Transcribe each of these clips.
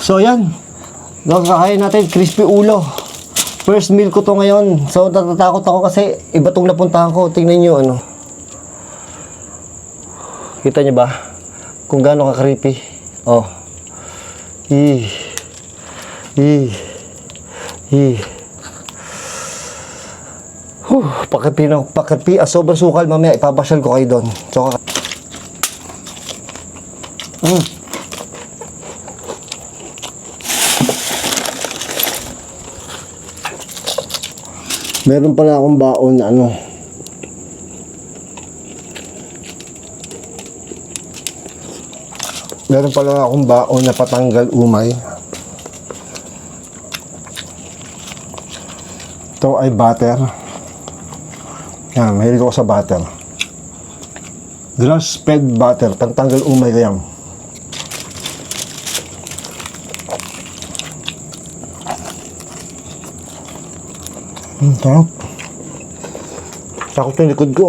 So yan, kakain natin crispy ulo. First meal ko to ngayon. So natatakot ako kasi iba tong napuntahan ko. Tingnan nyo ano. Kita nyo ba? Kung gaano ka-creepy. Oh. Pakipi. Sobrang sukal, mamaya ipapasyal ko kayo doon. So, meron pala akong baon na ano. Meron pala akong baon na patanggal umay. Ito ay butter. Yan, mahilig ako sa butter. Grass-fed butter, pantanggal umay lang. Sarap. Sakot yung likod ko.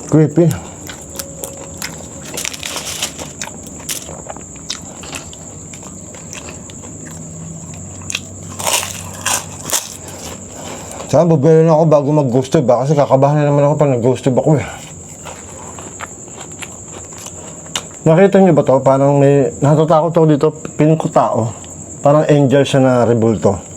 Creepy. Saan bubili na ako bago mag-ghost tube ba? Kasi kakabahan na naman ako pag nag-ghost tube ako eh. Nakita niyo ba to? Parang may natatakot ako dito. Piling ko tao. Parang angel siya na rebulto.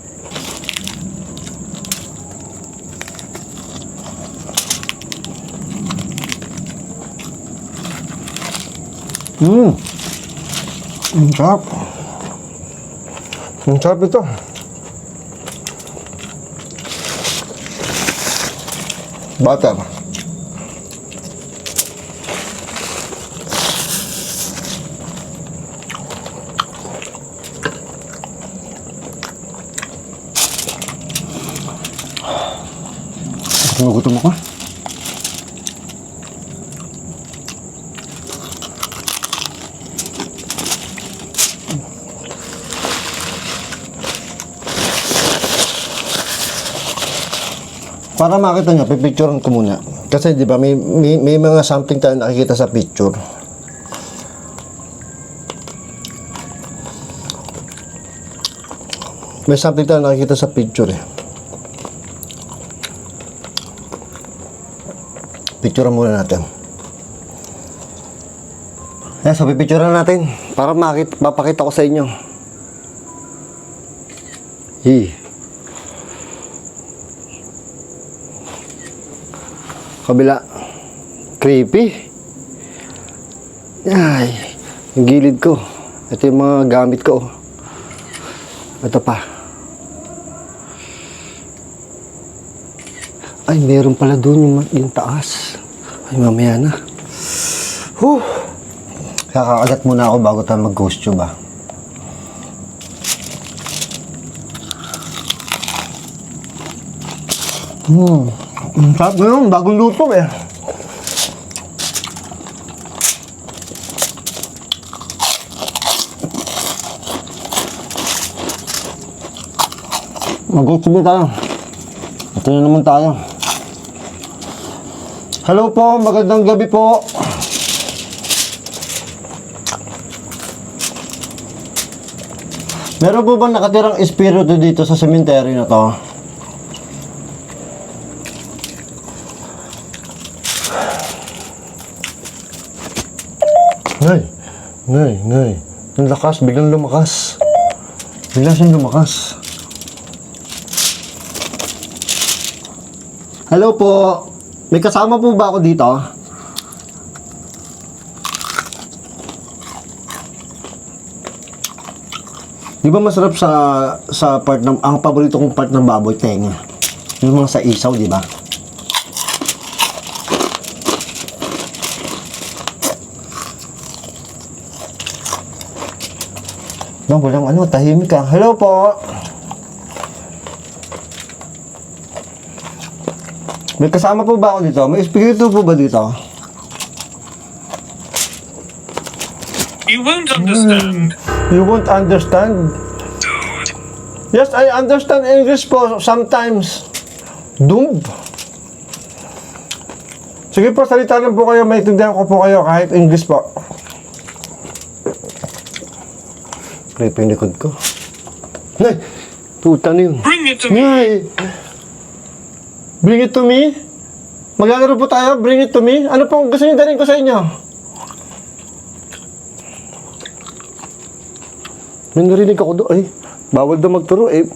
Ang sarap. Ang sarap ito. Butter. Gutom ako. Para makita nyo, pipicturean ko muna. Kasi di ba may mga something tayo nakikita sa picture. May something tayo nakikita sa picture eh. Picturean muna natin. Ayan, so pipicturean natin. Para mapakita ko sa inyo. Kabila. Creepy. Ay, yung gilid ko. Ito yung mga gamit ko. Ito pa. Ay, meron pala doon yung taas. Ay, mamaya na. Kakakagat muna ako bago tayo mag-ghost tube ah. Sarap na yun, bagong luto eh. Mag-ghost tube tayo. Ito na naman tayo. Hello po, magandang gabi po. Meron po bang nakatirang espiritu dito sa cemetery na to? Ngay. Ang lakas, biglang lumakas. Bigla siyang lumakas. Hello po. May kasama po ba ako dito? Di ba masarap sa part ng, ang paborito kong part ng baboy, tenga. Yung mga sa isaw, di ba? No, walang ano, tahimik ka. Hello po. May kasama po ba ako dito? May espiritu po ba dito? You won't understand. You won't understand? Yes, I understand English po sometimes. Dumb. Sige po, salita lang po kayo. Maintindihan ko po kayo kahit English po. Creepy yung likod ko. Nay! Puta na yun. Bring it to me. Nay! Bring it to me? Maglalaro po tayo? Bring it to me? Ano pong gusto niyo dalhin ko sa inyo? May narinig ako doon. Ay, bawal daw magturo eh.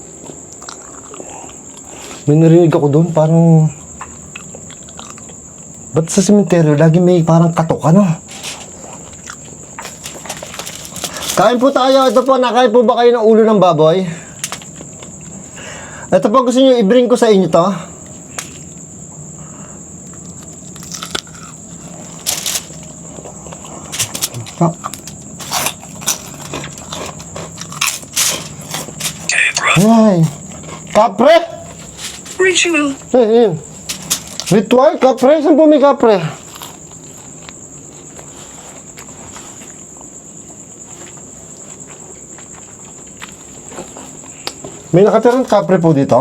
May narinig ako doon, parang... Ba't sa sementeryo, lagi may parang katok, ano? Kain po tayo. Ito po, nakain po ba kayo ng ulo ng baboy? Ito po, gusto niyo i-bring ko sa inyo to? Oh. Okay, bro. Ay, kapre! Ritual. Ayun. Ritual, kapre? Saan po may kapre? May nakatirang kapre po dito.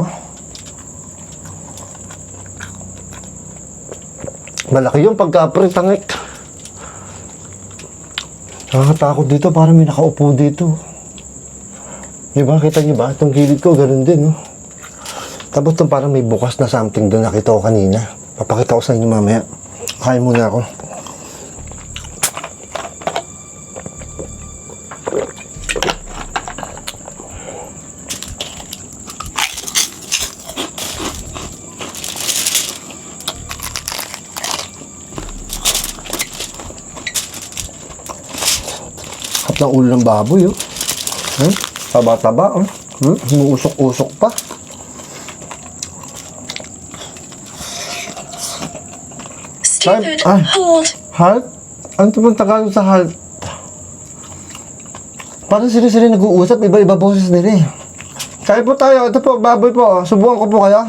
Malaki yung pagkapre, tangik. Nakakatakot dito, parang may nakaupo dito. Diba, kita niyo ba? Itong gilid ko, ganun din, no? Tapos itong parang may bukas na something doon, nakita ko kanina. Papakita ko sa inyo mamaya. Kain muna ako. Hap ng ulo ng baboy, oh. Taba-taba, oh. Umuusok-usok pa. Stupid. Ay. Hold. Halt? Ano ito bang Tagalog sa halt? Parang sila nag-uusap, iba-iba boses nila eh. Kaya po tayo, ito po, baboy po. Subukan ko po kayo.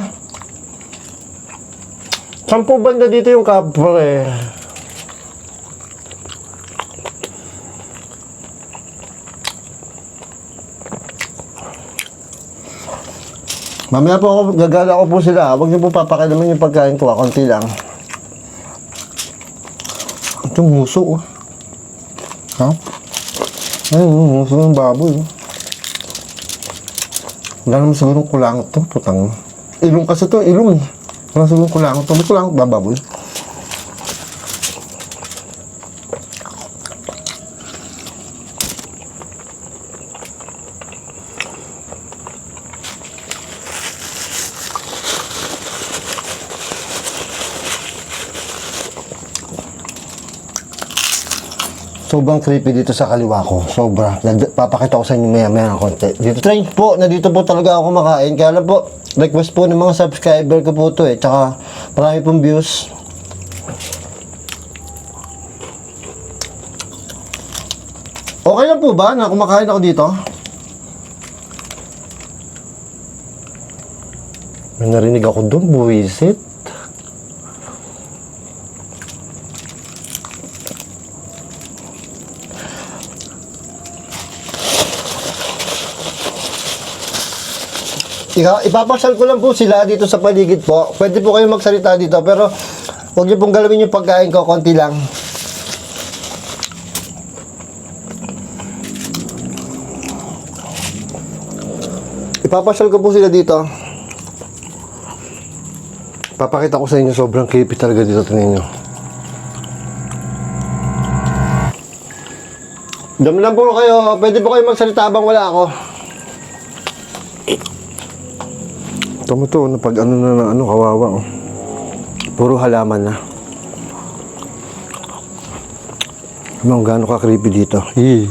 Saan po banda dito yung kapre? Mamaya po ako, gagala ko po sila. Huwag niyo po papakilaman yung pagkain ko, konti lang. Itong muso, oh. Ha? Ayun, muso ng baboy, oh. Wala naman sigurong kulangot to, putang. Ilong kasi to, ilong. Wala sigurong kulangot to. May kulangot ba, baboy? Sobrang creepy dito sa kaliwa ko. Sobra. Papakita ko sa inyo maya-maya ng konti. Dito, strange po, na dito po talaga ako kumakain. Kaya lang po, request po ng mga subscriber ko po to eh. Tsaka, marami pong views. Okay lang po ba na kumakain ako dito? May narinig ako doon, buwisit. Ipapasyal ko lang po sila dito sa paligid po. Pwede po kayo magsalita dito, pero huwag niyo pong galawin yung pagkain ko, konti lang. Ipapasyal ko po sila dito. Papakita ko sa inyo, sobrang creepy talaga dito, tingnan nyo. Dami lang po kayo, pwede po kayo magsalita habang wala ako. Tama to, napag ano na ano, kawawa, oh. Puro halaman na. Ano, gaano ka creepy dito. Uy.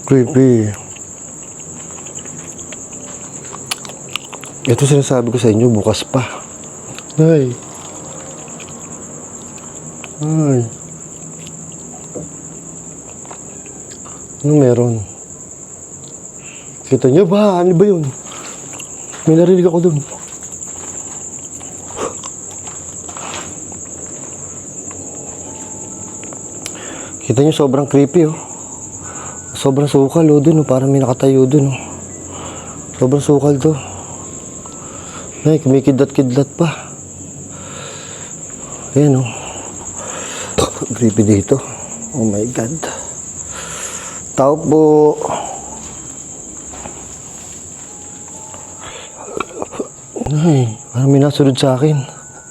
Creepy. Ito sinasabi ko sa inyo, bukas pa. Ay. Ay. Ano meron? Kita nyo ba? Ano ba yun? May narinig ako dun. Kita nyo, sobrang creepy, oh. Sobrang sukal, oh, dun, oh. Parang may nakatayo dun, oh. Sobrang sukal to. Ay, kumikidlat-kidlat pa. Ayan, oh. Creepy dito. Oh my God. Tao po. Ay, parang may nasunod sa akin.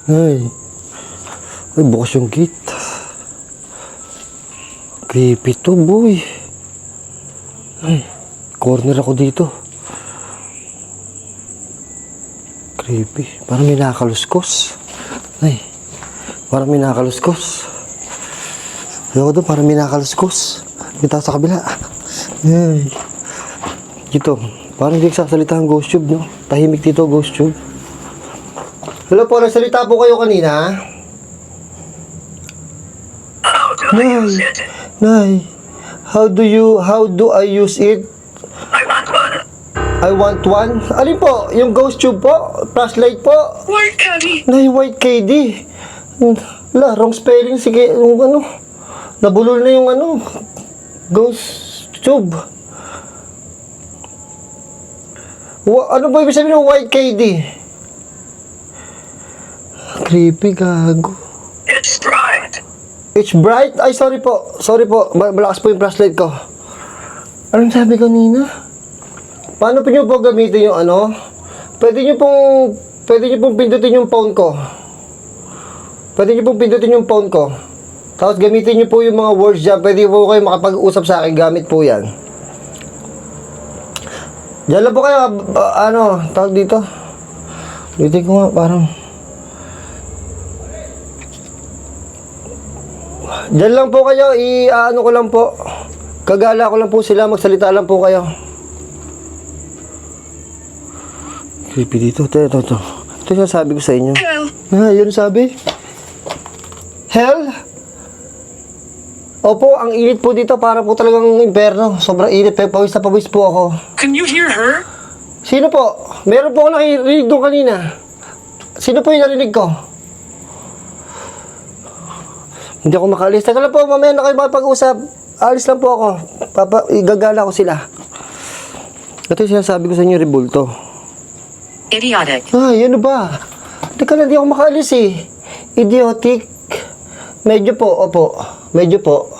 Ay, bukas yung gate. Creepy to, boy. Ay, corner ako dito. Creepy. Parang may nakakaluskos. Ay, parang may nakakaluskos. Ayoko doon, parang may nakakaluskos. Dito sa kabila. Ay. Dito. Parang hindi nagsasalita ang ghost tube, no? Tahimik dito, ghost tube. Hello po, nagsalita po kayo kanina? How do I use it? Nay, how do I use it? I want one. I want one. Alin po? Yung ghost tube po? Flashlight po? White candy. Nay, white KD. Wala, wrong spelling. Sige, yung ano. Nabulol na yung ano. Ghost tube. Ano ba ibig sabihin ng white KD? Creepy, gago. It's bright. It's bright? Ay, sorry po. Sorry po. Malakas po yung flashlight ko. Anong sabi kanina? Paano po nyo po gamitin yung ano? Pwede nyo pong pindutin yung phone ko. Pwede nyo pong pindutin yung phone ko. Tapos gamitin nyo po yung mga words dyan. Pwede po kayo makapag-usap sa akin. Gamit po yan. Diyan lang po kayo. Tawag dito. Dito ko nga parang... Diyan lang po kayo, ko lang po. Kagala ko lang po sila, magsalita lang po kayo. Creepy dito, ito. Ito yung sabi ko sa inyo. Hell. Yun sabi. Hell? Opo, ang init po dito, para po talagang imperno. Sobrang init, pawis na pawis po ako. Can you hear her? Sino po? Meron po ako nakirinig doon kanina. Sino po yung narinig ko? Hindi ako makaalis. Teka lang po, mamaya na kayo makipag-usap. Alis lang po ako. Igagala ko sila. Ito yung sinasabi ko sa inyo, Rebulto. Idiotic. Ay, ano ba? Teka lang, hindi ako makaalis eh. Idiotic. Medyo po, opo. Medyo po.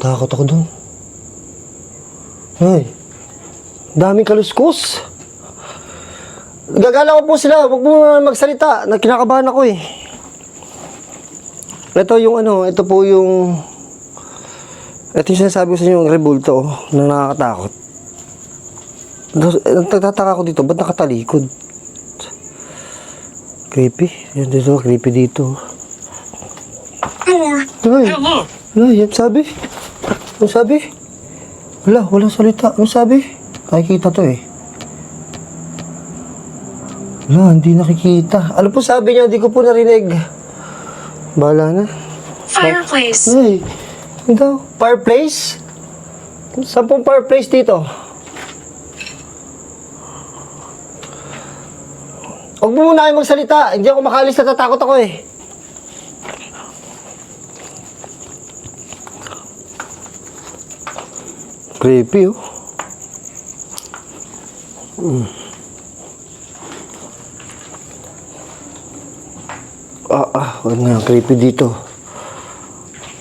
Takot ako dun. Ay, daming kaluskos. Gagala ko po sila, huwag mo magsalita. Kinakabahan ako eh. Ito yung ito po yung... Ito yung sinasabi ko sa inyo, yung Rebulto, na nakakatakot. Nagtataka ko dito, ba't nakatalikod? Creepy. Yan dito, creepy dito. More. Ay, Hello. yan sabi. Ano sabi? Walang salita. Ano sabi? Nakikita to eh. Hindi nakikita. Ano po sabi niya? Hindi ko po narinig. Bahala na. Fireplace. Ay, daw. Fireplace? Saan pong fireplace dito? Huwag mo muna kayo magsalita. Hindi ako makalis, natatakot ako eh. Creepy oh. Huwag na, creepy dito.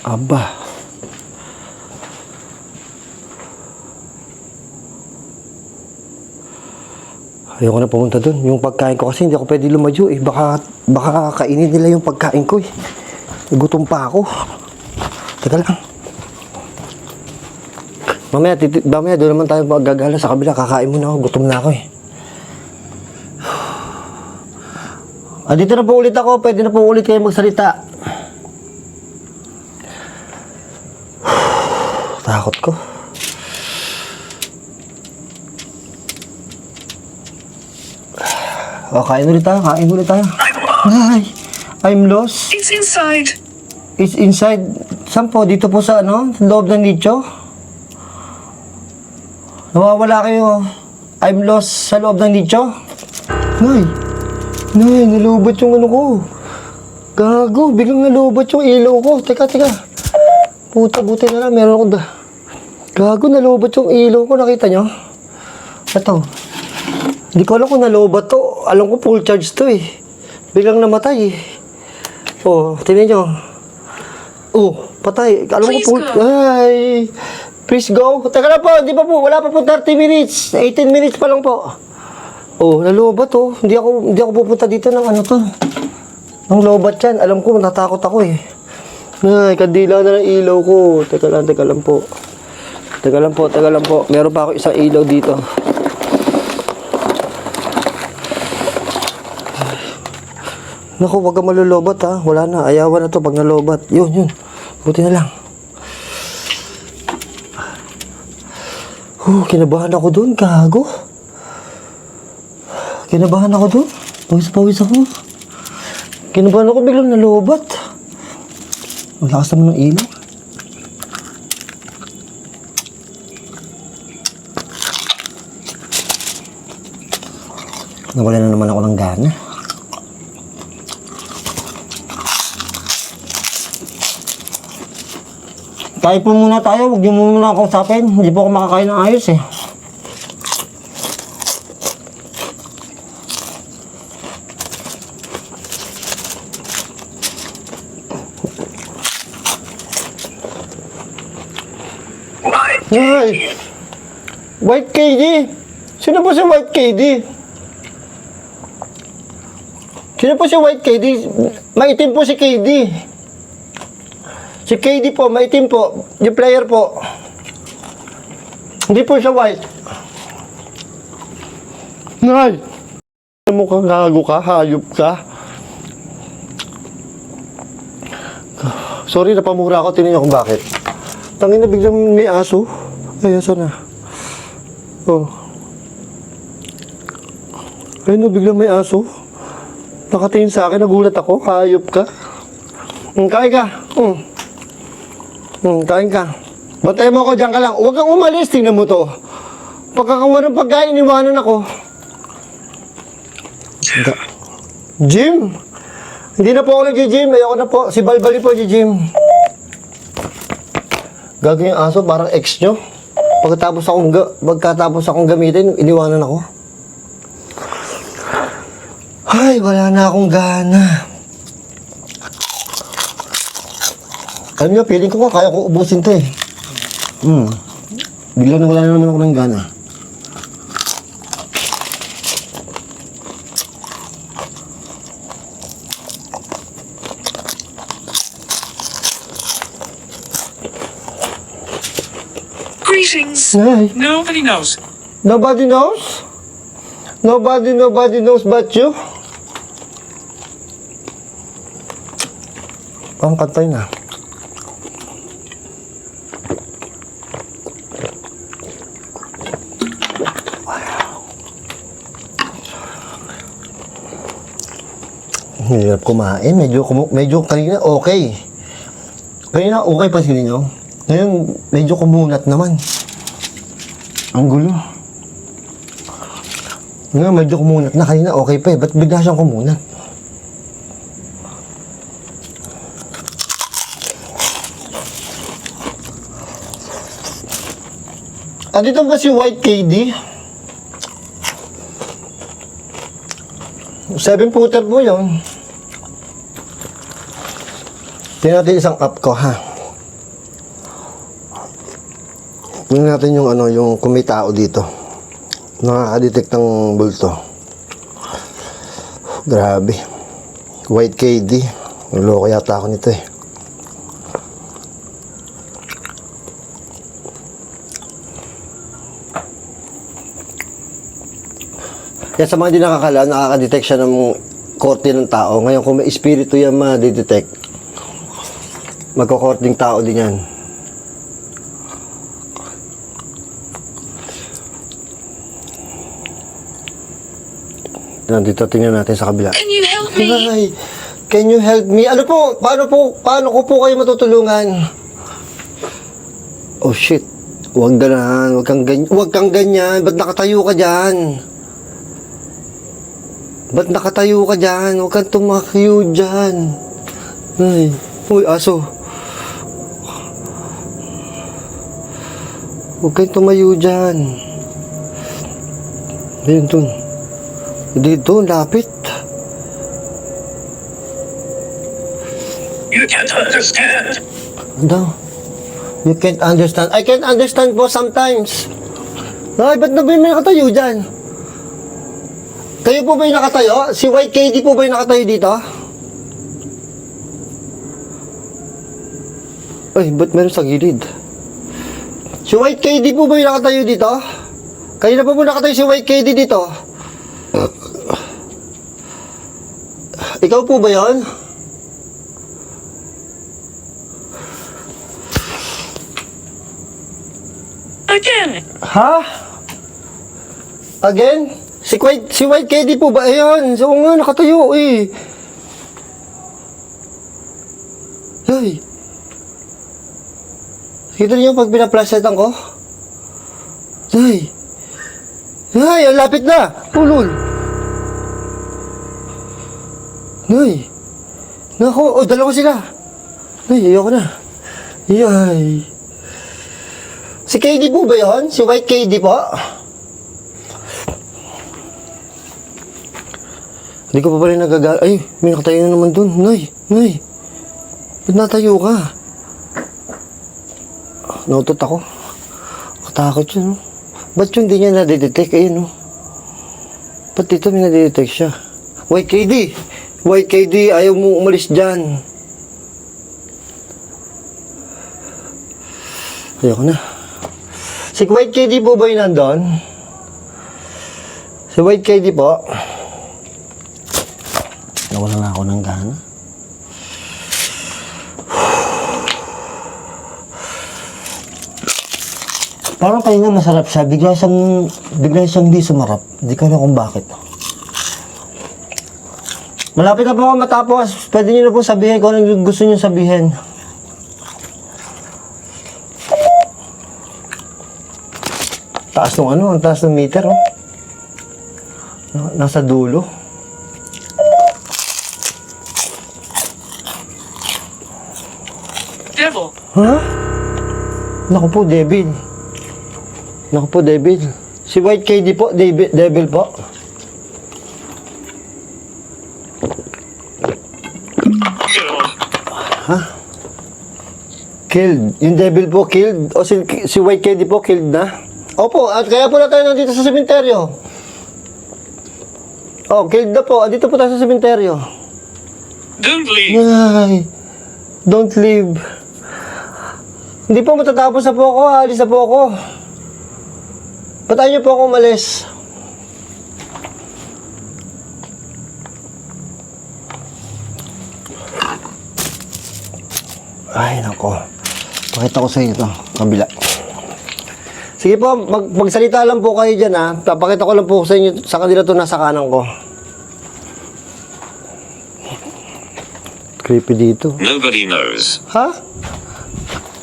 Aba. Ayoko na pumunta dun. Yung pagkain ko kasi hindi ako pwede lumayo eh. Baka kainin nila yung pagkain ko eh. Gutom pa ako. Teka lang. Mamaya doon naman tayo magagala sa kabila. Kakain muna ako. Gutom na ako eh. Dito na po ulit ako. Pwede na po ulit kayo magsalita. Takot ko. Kain ulit tayo. Ay, I'm lost. It's inside. It's inside. Saan po? Dito po sa loob ng nicho? Nawawala kayo. I'm lost sa loob ng nicho? Nay, nalubot yung ko. Gago, biglang nalubot yung ilaw ko. Teka. Buti na lang, meron ako Gago, nalubot yung ilaw ko. Nakita nyo? Ito. Hindi ko alam kung nalobot to. Alam ko full charge to eh. Biglang namatay eh. Tingnan nyo. patay. Alam ko Please po. go. Ay. Please go. Teka lang po, di pa po. Wala pa po 30 minutes. 18 minutes pa lang po. Oh, nalubat oh. Hindi ako pupunta dito ng ano to. Ng lobat yan. Alam ko, natatakot ako eh. Ay, kadila na ng ilaw ko. Teka lang po. Teka lang po. Meron pa ako isang ilaw dito. Naku, wag ka malulobat ha. Wala na. Ayawan na to pag nalobat. Yun. Buti na lang. Kinabahan ako dun. Gago. Kinabahan ako dun. Pawis ako. Kinabahan ako biglang nalobat. Malakas naman ng ilaw. Nawala na naman ako ng gana. Tayo po muna tayo. Huwag niyo muna ako kausapin. Hindi po ako makakain ng ayos eh. Why? Ay! White KD! Sino po si White KD? Sino po si White KD? Maitim po si KD. Si KD po, maitim po. Yung player po. Hindi po siya white. Nay! Ano ka, gago ka, hayop ka. Sorry, napamura ako. Tingnan niyo kung bakit. Tangin na biglang may aso. Ay, aso na. Oh. Ayun na, biglang may aso. Nakatingin sa akin, nagulat ako. Hayop ka. Kain ka. Kain ka. Bantay mo ako, dyan ka lang. Huwag kang umalis, tingnan mo to. Pagkakawa ng pagkain, iniwanan ako. Gym? Hindi na po ako nag-gym. Ayoko na po. Si Balbali po nag-gym. Gago yung aso, parang ex nyo. Pagkatapos akong gamitin, iniwanan ako. Ay, wala na akong gana. Alam niyo, feeling ko kaya ko ubusin to eh. Bigla na wala na naman ako ng gana. Greetings. Ay, Nobody knows. nobody knows? Nobody knows but you? Ang kantay na. Hirap kumain. Medyo kanina okay. Kanina okay pa nyo. Ngayon, medyo kumunat naman. Ang gulo. Ngayon, medyo kumunat na. Kanina okay pa eh. Ba't bigla siyang kumunat? Dito ba si White KD? 7-footer po yun. Tingnan natin isang app ko, ha? Tingnan natin yung yung kung may tao dito. Nakaka-detect ng bulto. Grabe. White KD. Naloko yata ako nito eh. Kaya sa mga hindi nakakala, nakaka-detect siya ng korte ng tao. Ngayon, kung may espiritu yan ma-detect, magkokorting tao din yan. Nandito, tingnan natin sa kabila. Can you help me? Ay, can you help me? Ano po? Paano ko po kayo matutulungan? Oh shit. Huwag ganahan. Huwag kang ganyan. Ba't nakatayo ka dyan? Ba't nakatayo ka dyan? Huwag kang tumakyo dyan. Ay, uy, aso. Huwag kang tumayo dyan. Ayun, dun. Dito, lapit. You can't understand. Ano? You can't understand. I can't understand po sometimes. Ay, ba't na ba yung nakatayo dyan? Kayo po ba yung nakatayo? Si White KD po ba yung nakatayo dito? Ay, ba't meron sa gilid? Si White KD po ba yung nakatayo dito? Kanina pa po nakatayo si White KD dito. Ikaw po ba yun? Again. Ha? Again? Si White KD po ba? Ayan, so nga, nakatayo eh. Ay. Kita niyo pag pinaplasyetan ko? Ay. Ay, ang lapit na. Ulul. Ay. Nako, dalawa sila. Ay, ayoko na. Ay. Si KD po ba yun? Si White KD po? Hindi ko pa pala nagagal. Ay, may nakatayo na naman dun. Nay. Ba't natayo ka? Nautot ako. Katakot yun, no? Ba't yun di niya nadidetect? Ayun, no? Ba't dito may nadidetect siya? White KD! White KD, ayaw mo umalis dyan. Ayoko na. Si White KD po ba yun nandun? Si White KD po. Nawalan na ako ng gana. Parang kayo nga masarap siya. Bigla siyang di sumarap. Hindi ko alam kung bakit. Malapit na po ako matapos. Pwede niyo na po sabihin kung anong gusto niyo sabihin. Taas ng ano? Ang taas ng meter, oh. Nasa dulo. Devil. Ha? Naku po, devil. Naku po, devil. Si White KD po, devil po. Kill. Killed. Yung devil po, killed. O si White KD po, killed na. Opo, at kaya po na tayo nandito sa sementeryo. Oh, killed na po. Dito po tayo sa sementeryo. Don't leave. Ay, don't leave. Hindi po, matatapos na po ako. Alis na po ako. Ba't ayaw niyo po ako umalis? Ay, nako. Pakita ko sa inyo ito. Kabila. Sige po, magsalita lang po kayo dyan, ha. Papakita ko lang po sa inyo, sa kanila ito nasa kanan ko. Creepy dito. Nobody knows. Ha?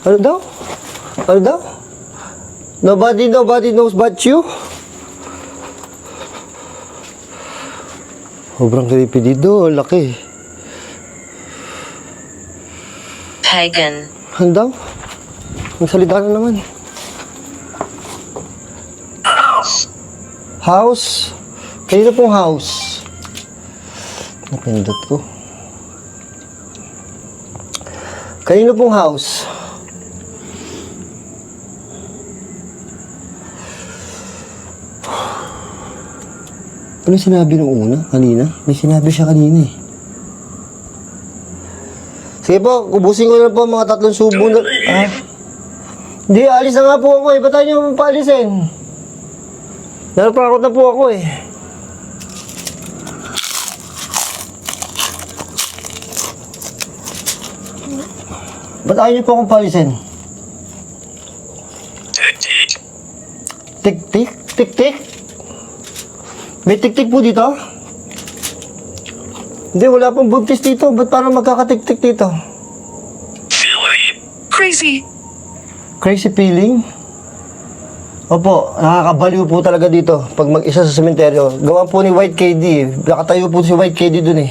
Ano daw? Ano daw? Nobody knows but you? Sobrang creepy dito. Laki. Pagan. Ano daw? Magsalita na naman. House? Kanina pong house. Napindot ko. Kanina pong house. Ano sinabi nung una? Kanina? May sinabi siya kanina eh. Sige po, ubusin ko na po mga 3 subo na... Ah? Hindi, alis na nga po ako eh. Ba't tayo niyo paalisin? Nalapakot na po ako eh. Ba't ayaw niyo po akong paalisin? Tik-tik? Tik-tik? May tik-tik po dito? Hindi, wala pong buntis dito. Ba't parang magkakatik-tik dito? Crazy. Crazy feeling? Opo, nakakabaliw po talaga dito pag mag-isa sa sementeryo. Gawa po ni White KD. Nakatayo po si White KD dun eh.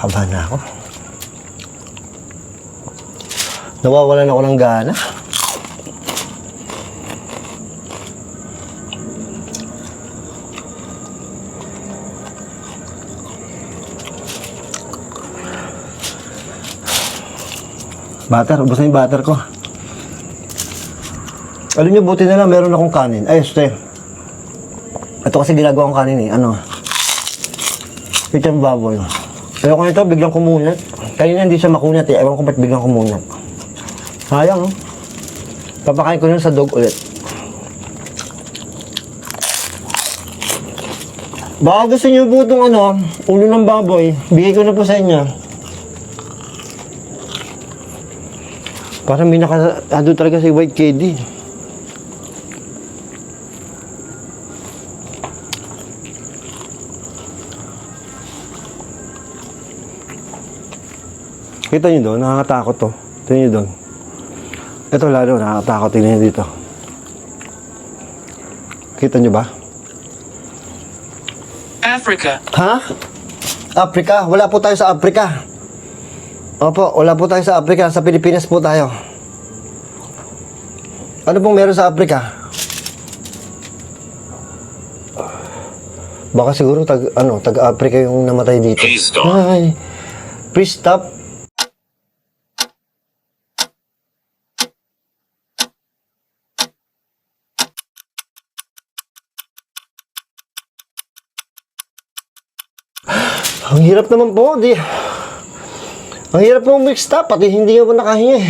Kaba na ako. Nawawalan ako ng gana. Butter, ubos na yung butter ko. Alam nyo, buti na lang meron akong kanin. Ay, este. Ito kasi ginagawa kong kanin eh. Ano? Chicken baboy. Ayoko nito, biglang kumunat. Kanina hindi siya makunat eh. Ewan ko ba't biglang kumunat. Sayang, oh. Papakain ko nun sa dog ulit. Baka gusto nyo po itong ano, ulo ng baboy. Bigay ko na po sa inyo. Parang may naka-ano talaga si White KD. Kita nyo doon, nakakatakot to. Tingnan nyo doon. Ito lalo, nakakatakot. Tingnan nyo dito. Kita nyo ba? Africa. Ha? Africa? Wala po tayo sa Africa. Opo, wala po tayo sa Africa. Sa Pilipinas po tayo. Ano pong meron sa Africa? Baka siguro taga-Africa yung namatay dito. Please stop. Ay, please stop. Ang hirap naman po, di. Ang hirap po mag-stop, pati hindi ako nakahinga eh.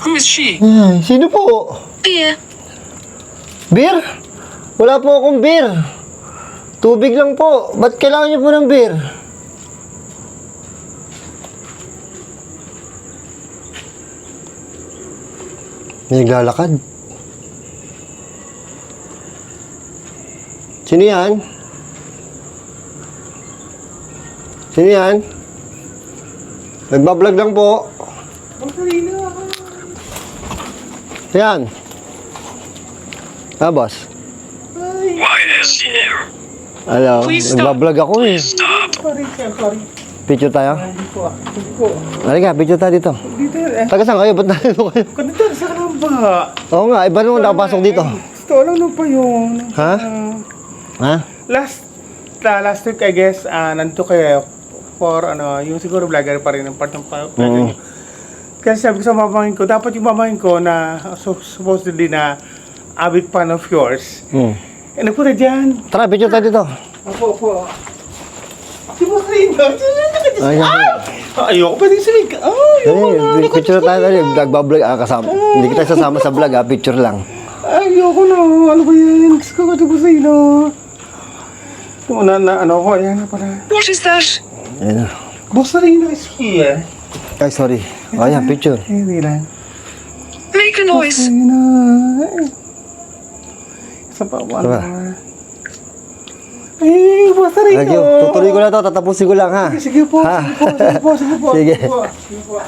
Who is she? Ay, sino po? Beer. Beer? Wala po akong beer. Tubig lang po. Ba't kailangan niyo po ng beer? Naglalakad. Sino yan? Sino yan? Nagbablog lang po. Yan. Ah, boss. Why is here? Hello. Please stop. Nagbablog ako eh. Stop. Sorry. Picture tayo? Hindi po. Halika, picture tayo dito. Dito eh. Taga saan kayo? Ba't nandito kayo? Kanito, saan ka ba? Oo nga, iba naman nakapasok dito. Gusto, alam mo pa yun. Ha? Ha? Last week, I guess, nandito kayo for, yung siguro vlogger pa rin, ang part ng vlogger niyo. Kasi sabi ko sa mamangin ko, dapat yung mamangin ko na supposedly na avid fan of yours. Eh, nagpunta dyan. Tara, picture tayo dito. Opo. Si Marino, Ay, ayoko pa din sumig. Ayoko na. picture tayo tayo. Nagbablog, kasama. Hindi kita sasama sa vlog, picture lang. Ayoko na. Ano ba yan? Gusto ko ito po sa ino. Ayan na pala. What is that? Ayan na. Boss Marino is here. Ay, sorry. O, ayan, picture. Hindi lang. Make a noise. Ayun na. Isa pa, Diba? Ay, Boss Marino. Thank you. Tutuloy ko na to, tatapusin ko lang, ha? Sige po, Ha? sige po. Sige. Sige po. Ay,